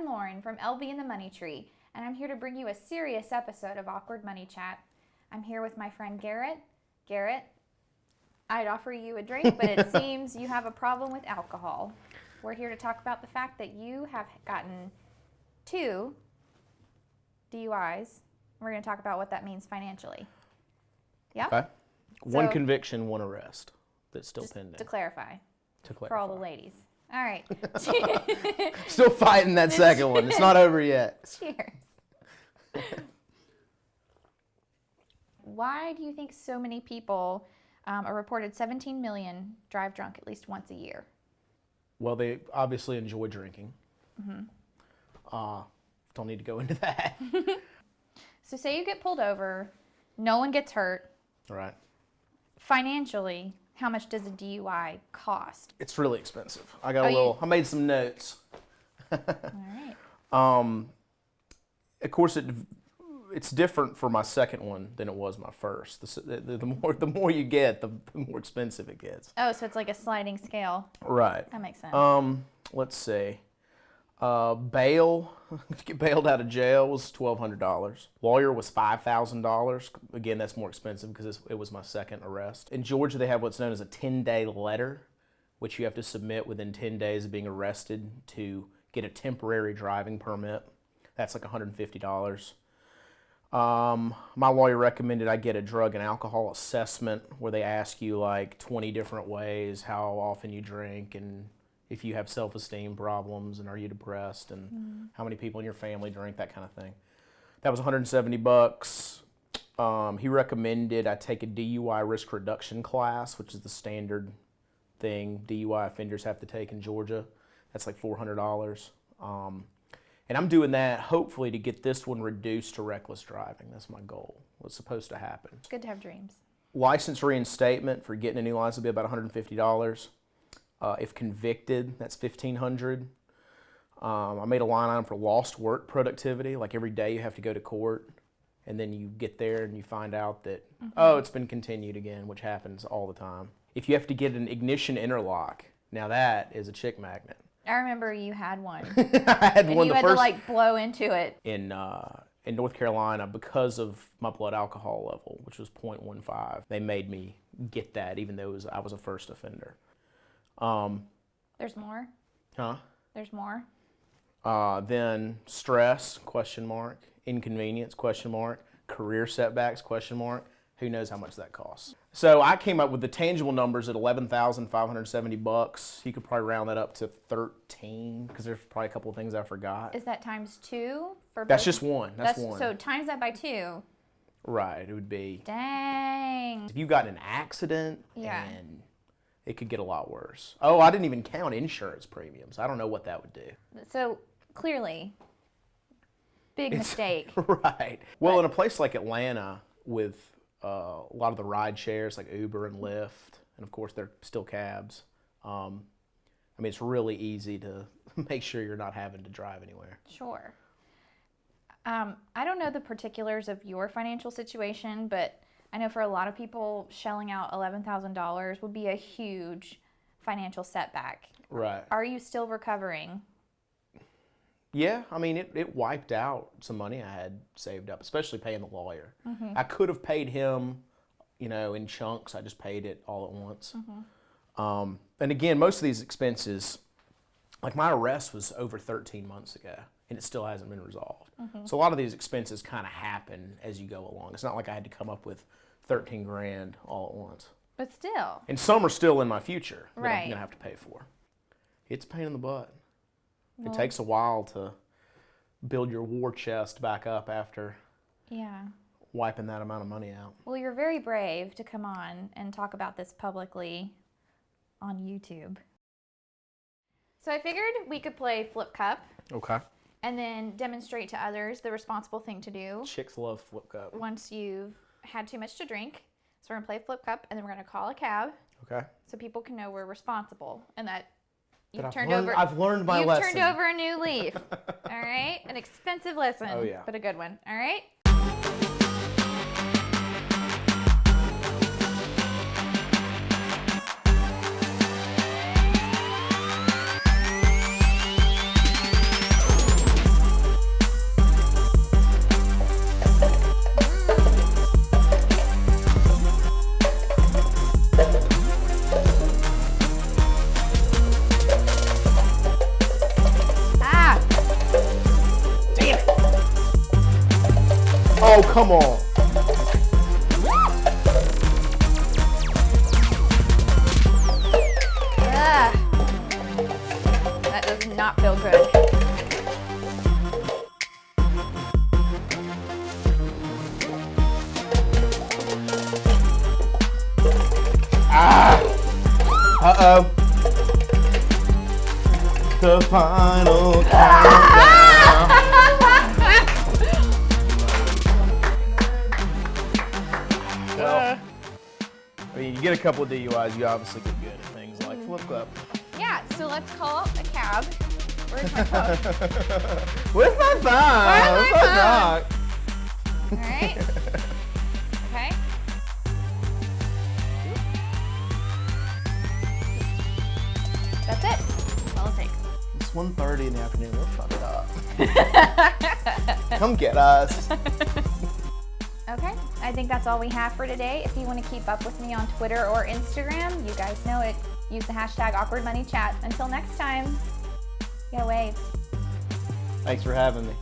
Lauren from LB and the Money Tree, and I'm here to bring you a serious episode of Awkward Money Chat. I'm here with my friend Garrett. Garrett, I'd offer you a drink, but it seems you have a problem with alcohol. We're here to talk about the fact that you have gotten 2 DUIs. We're going to talk about what that means financially. Yeah? Okay. One conviction, one arrest. That's still pending. To clarify. To clarify. For all the ladies. All right. Still fighting that second one. It's not over yet. Cheers. Why do you think so many people are reported 17 million drive drunk at least once a year? Well, they obviously enjoy drinking. Mm-hmm. Don't need to go into that. So say you get pulled over, no one gets hurt. Right. Financially, how much does a DUI cost? It's really expensive. I made some notes. All right. Of course, it's different for my second one than it was my first. The more you get, the more expensive it gets. Oh, so it's like a sliding scale. Right. That makes sense. Let's see. Bail, to get bailed out of jail was $1,200. Lawyer was $5,000. Again, that's more expensive because it was my second arrest. In Georgia, they have what's known as a 10-day letter, which you have to submit within 10 days of being arrested to get a temporary driving permit. That's like $150. My lawyer recommended I get a drug and alcohol assessment where they ask you like 20 different ways how often you drink and if you have self-esteem problems and are you depressed and how many people in your family drink, that kind of thing. That was $170. He recommended I take a DUI risk reduction class, which is the standard thing DUI offenders have to take in Georgia. That's like $400. And I'm doing that hopefully to get this one reduced to reckless driving. That's my goal. What's supposed to happen. It's good to have dreams. License reinstatement for getting a new license will be about $150. If convicted, that's $1,500. I made a line item for lost work productivity. Like every day you have to go to court, and then you get there and you find out that, it's been continued again, which happens all the time. If you have to get an ignition interlock, now that is a chick magnet. I remember you had one. I had one. You had to like blow into it. In North Carolina, because of my blood alcohol level, which was 0.15, they made me get that, even though I was a first offender. There's more? Huh? There's more? Then stress, ? Inconvenience, ? Career setbacks, ? Who knows how much that costs? So I came up with the tangible numbers at $11,570. You could probably round that up to 13 because there's probably a couple of things I forgot. Is that times 2 for both? That's just one. That's one. So times that by 2. Right. It would be. Dang. If you got in an accident, yeah. And it could get a lot worse. Oh, I didn't even count insurance premiums. I don't know what that would do. So clearly, big mistake. Right. Well, in a place like Atlanta with a lot of the ride shares like Uber and Lyft, and of course they're still cabs. I mean, it's really easy to make sure you're not having to drive anywhere. Sure. I don't know the particulars of your financial situation, but I know for a lot of people, shelling out $11,000 would be a huge financial setback. Right. Are you still recovering? Yeah, I mean, it wiped out some money I had saved up, especially paying the lawyer. I could have paid him, in chunks. I just paid it all at once. And again, most of these expenses, like my arrest was over 13 months ago, and it still hasn't been resolved. So a lot of these expenses kind of happen as you go along. It's not like I had to come up with 13 grand all at once. But still. And some are still in my future that right. I'm going to have to pay for. It's a pain in the butt. It takes a while to build your war chest back up after wiping that amount of money out. Well, you're very brave to come on and talk about this publicly on YouTube. So I figured we could play Flip Cup. Okay. And then demonstrate to others the responsible thing to do. Chicks love Flip Cup. Once you've had too much to drink. So we're going to play Flip Cup, and then we're going to call a cab. Okay. So people can know we're responsible and that I've learned my lesson. You've turned over a new leaf. All right? An expensive lesson. Oh, yeah. But a good one. All right? Oh, come on. Ugh. That does not feel good. Uh-oh. The final countdown. I mean, you get a couple of DUIs, you obviously get good at things like flip cup. Yeah, so let's call a cab. Where's my phone? Where's my phone? Where's my dog? All right. Okay. That's it. That's all it takes. It's 1:30 in the afternoon. We're fucked up. Come get us. Okay, I think that's all we have for today. If you want to keep up with me on Twitter or Instagram, you guys know it. Use the hashtag awkwardmoneychat. Until next time, yeah, wave. Thanks for having me.